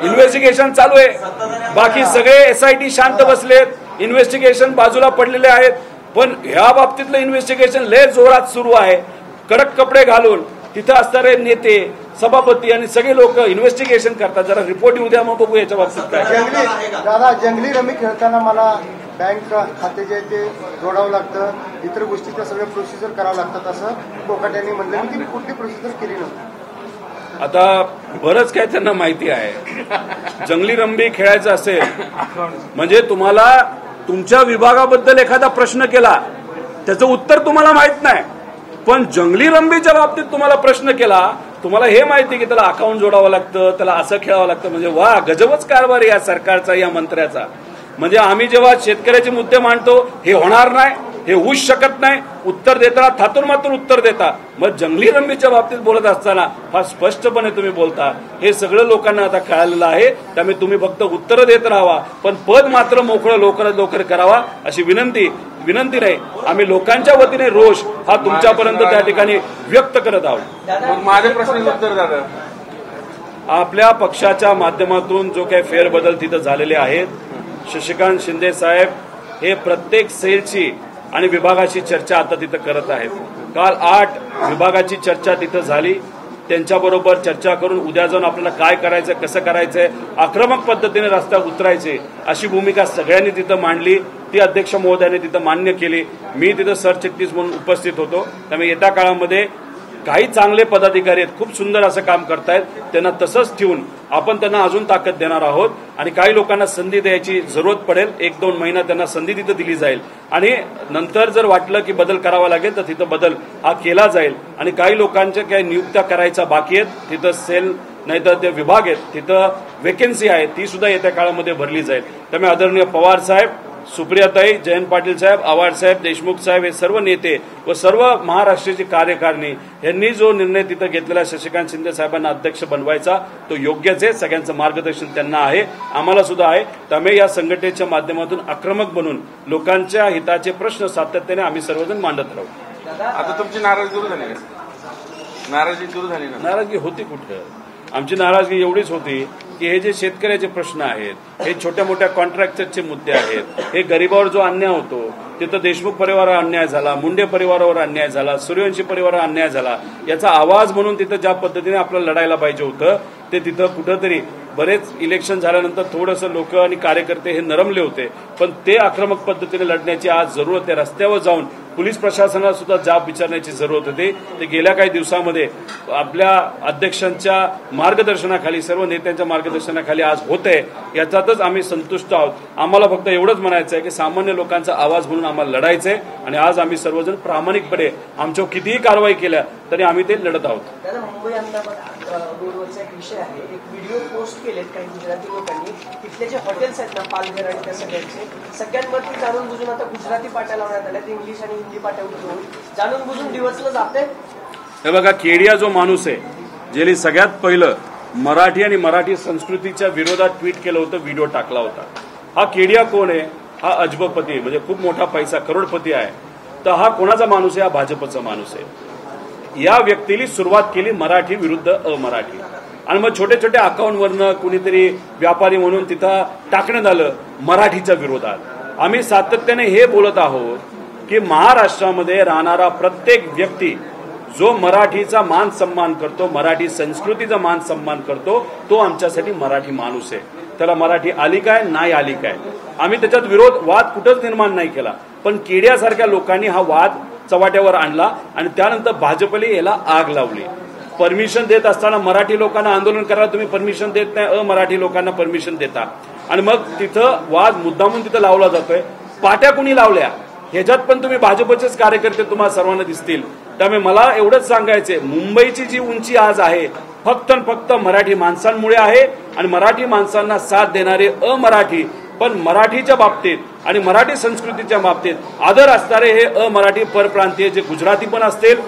Investigation चालू आहे, बाकी सगळे SIT शांत बसलेत, इन्व्हेस्टिगेशन बाजूला पडलेले आहेत. पण ह्या बाबतीतलं इन्व्हेस्टिगेशन लय जोरात सुरू आहे. कडक कपडे घालून तिथं असणारे नेते, सभापती आणि सगळे लोक इन्व्हेस्टिगेशन करतात. जरा रिपोर्ट येऊ द्या, मग बघू याच्या बाबतीत काय. दादा, जंगली रमी खेळताना मला बँक खाते जे ते जोडावं लागतं, इतर गोष्टीचं सगळं प्रोसिजर करावं लागतात असं कोकाट्यांनी म्हणलं. मी ती कुठली प्रोसिजर केली नव्हती. आता बरंच काय त्यांना माहिती आहे. जंगली रंबी खेळायचं असेल म्हणजे तुम्हाला तुमच्या विभागाबद्दल एखादा प्रश्न केला, त्याचं उत्तर तुम्हाला माहित नाही, पण जंगली रंबीच्या बाबतीत तुम्हाला प्रश्न केला, तुम्हाला हे माहिती की त्याला अकाउंट जोडावं लागतं, त्याला असं खेळावं लागतं. म्हणजे वा, गजबच कारभार या सरकारचा, या मंत्र्याचा. म्हणजे आम्ही जेव्हा शेतकऱ्याचे मुद्दे मांडतो, हे होणार नाही, हे होऊच शकत नाही, उत्तर देताना थातून मात्र उत्तर देता. मग जंगली रंबीच्या बाबतीत बोलत असताना फार स्पष्टपणे तुम्ही बोलता. हे सगळं लोकांना आता कळालेलं आहे. त्यामुळे तुम्ही फक्त उत्तर देत राहावा, पण पद मात्र मोकळं लवकरात लवकर करावा अशी विनंती नाही. आम्ही लोकांच्या वतीने रोष हा तुमच्यापर्यंत त्या ठिकाणी व्यक्त करत आहोत. माझे प्रश्न उत्तर दादा, आपल्या पक्षाच्या माध्यमातून जो काही फेरबदल तिथं झालेले आहेत, शशिकांत शिंदे साहेब हे प्रत्येक सेलची आणि विभागाची चर्चा आता तिथं करत आहेत. काल 8 विभागाची चर्चा तिथं झाली. त्यांच्याबरोबर चर्चा करून उद्या जाऊन आपल्याला काय करायचं, कसं करायचंय, आक्रमक पद्धतीने रस्त्यावर उतरायचे अशी भूमिका सगळ्यांनी तिथं मांडली. ती अध्यक्ष महोदयांनी तिथं मान्य केली. मी तिथं सरचिटणीस म्हणून उपस्थित होतो. त्यामुळे येत्या काळामध्ये काही चांगले पदाधिकारी आहेत, खूप सुंदर असं काम करतायत, त्यांना तसंच ठेवून आपण त्यांना अजून ताकद देणार आहोत. आणि काही लोकांना संधी द्यायची जरूरत पडेल, 1-2 महिना त्यांना संधी तिथं दिली जाईल. आणि नंतर जर वाटलं की बदल करावा लागेल तर तिथं बदल हा केला जाईल. आणि काही लोकांच्या काही नियुक्त्या करायच्या बाकी आहेत, तिथं सेल नाहीतर ते विभाग आहेत, तिथं वेकेन्सी आहे, ती सुद्धा येत्या काळामध्ये भरली जाईल. त्यामुळे आदरणीय पवार साहेब, सुप्रियाताई, जयंत पाटील साहेब, आव्हाड साहेब, देशमुख साहेब हे सर्व नेते व सर्व महाराष्ट्राची कार्यकारिणी यांनी जो निर्णय तिथं घेतलेला शशिकांत शिंदे साहेबांना अध्यक्ष बनवायचा तो योग्यच आहे. सगळ्यांचं मार्गदर्शन त्यांना आहे, आम्हाला सुद्धा आहे. त्यामुळे या संघटनेच्या माध्यमातून आक्रमक बनून लोकांच्या हिताचे प्रश्न सातत्याने आम्ही सर्वजण मांडत राहू. आता तुमची नाराजगी दूर झाली, नाराजगी दूर झाली ना? नाराजगी होती कुठं? आमची नाराजगी एवढीच होती की हे जे शेतकऱ्याचे प्रश्न आहेत, हे छोट्या मोठ्या कॉन्ट्रॅक्टरचे मुद्दे आहेत, हे गरिबावर जो अन्याय होतो, तिथं देशमुख परिवारावर अन्याय झाला, मुंडे परिवारावर अन्याय झाला, सूर्यवंशी परिवारावर अन्याय झाला, याचा आवाज म्हणून तिथं ज्या पद्धतीने आपल्याला लढायला पाहिजे होतं ते तिथं कुठंतरी बरेच इलेक्शन झाल्यानंतर थोडंसं लोक आणि कार्यकर्ते हे नरमले होते. पण ते आक्रमक पद्धतीने लढण्याची आज जरूरत आहे. रस्त्यावर जाऊन पोलीस प्रशासनाला सुद्धा जाब विचारण्याची जरूरत होती. ते गेल्या काही दिवसामध्ये आपल्या अध्यक्षांच्या मार्गदर्शनाखाली, सर्व नेत्यांच्या मार्गदर्शनाखाली आज होतंय, याच्यातच आम्ही संतुष्ट आहोत. आम्हाला फक्त एवढंच म्हणायचं आहे की सामान्य लोकांचा आवाज म्हणून आम्हाला लढायचंय आणि आज आम्ही सर्वजण प्रामाणिकपणे आमच्यावर कितीही कारवाई केल्या तरी आम्ही ते लढत आहोत. मुंबई अहमदाबाद रोडवरचा एक विषय आहे. एक व्हिडिओ पोस्ट केलेत काही गुजराती लोकांनी. तिथले जे हॉटेल्स आहेत ना, पालघर आणि त्या सगळ्यांवरती जाणून बुजून आता गुजराती पाट्या लावण्यात आल्यात, इंग्लिश आणि हिंदी पाट्या उठवून जाणून बुजून डिवचलं जाते. हे बघा, केडिया जो माणूस आहे, ज्याने सगळ्यात पहिलं मराठी आणि मराठी संस्कृतीच्या विरोधात ट्विट केलं होतं, व्हिडिओ टाकला होता. हा केडिया कोण आहे? हा अजबपती, म्हणजे खूप मोठा पैसा, करोडपती आहे. तर हा कोणाचा माणूस आहे? हा भाजपचा माणूस आहे. या व्यक्तीने सुरुवात केली मराठी विरुद्ध अमराठी, आणि मग छोट्या छोट्या अकाउंटवरनं कुणीतरी व्यापारी म्हणून तिथं टाकण्यात आलं मराठीच्या विरोधात. आम्ही सातत्याने हे बोलत आहोत की महाराष्ट्रामध्ये राहणारा प्रत्येक व्यक्ती जो मराठीचा मान सन्मान करतो, मराठी संस्कृतीचा मान सन्मान करतो, तो आमच्यासाठी मराठी माणूस आहे. त्याला मराठी आली काय, नाही आली काय, आम्ही त्याच्यात वाद कुठंच निर्माण नाही केला. पण केड्यासारख्या लोकांनी हा वाद चव्हाट्यावर आणला आणि त्यानंतर भाजपने याला आग लावली. परमिशन देत असताना मराठी लोकांना आंदोलन करायला तुम्ही परमिशन देत नाही, अमराठी लोकांना परमिशन देता, आणि मग तिथं वाद मुद्दामून तिथं लावला जातोय. पाट्या कुणी लावल्या ह्याच्यात पण तुम्ही भाजपचेच कार्यकर्ते तुम्हाला सर्वांना दिसतील. त्यामुळे मला एवढंच सांगायचंय, मुंबईची जी उंची आज आहे फक्त फक्त मराठी माणसांमुळे आहे. आणि मराठी माणसांना साथ देणारे अमराठी, पण मराठीच्या बाबतीत आणि मराठी संस्कृतीच्या बाबतीत आदर असणारे हे अमराठी परप्रांतीय, जे गुजराती पण असतील,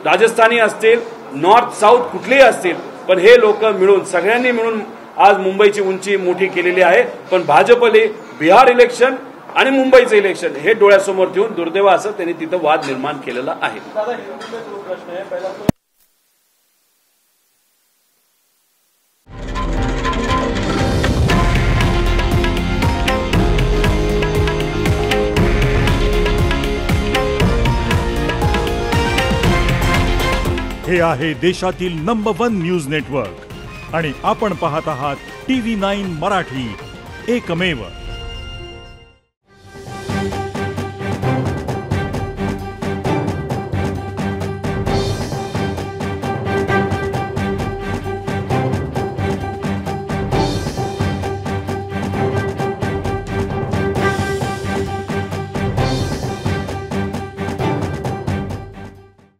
राजस्थानी असतील, नॉर्थ साऊथ कुठलेही असतील, पण हे लोक मिळून, सगळ्यांनी मिळून आज मुंबईची उंची मोठी केलेली आहे. पण भाजपने बिहार इलेक्शन आणि मुंबईचं इलेक्शन हे डोळ्यासमोर ठेवून दुर्दैव असं त्यांनी तिथं वाद निर्माण केलेला आहे. हे आहे देशातील नंबर 1 न्यूज नेटवर्क आणि आपण पाहत आहात TV9 मराठी, एकमेव.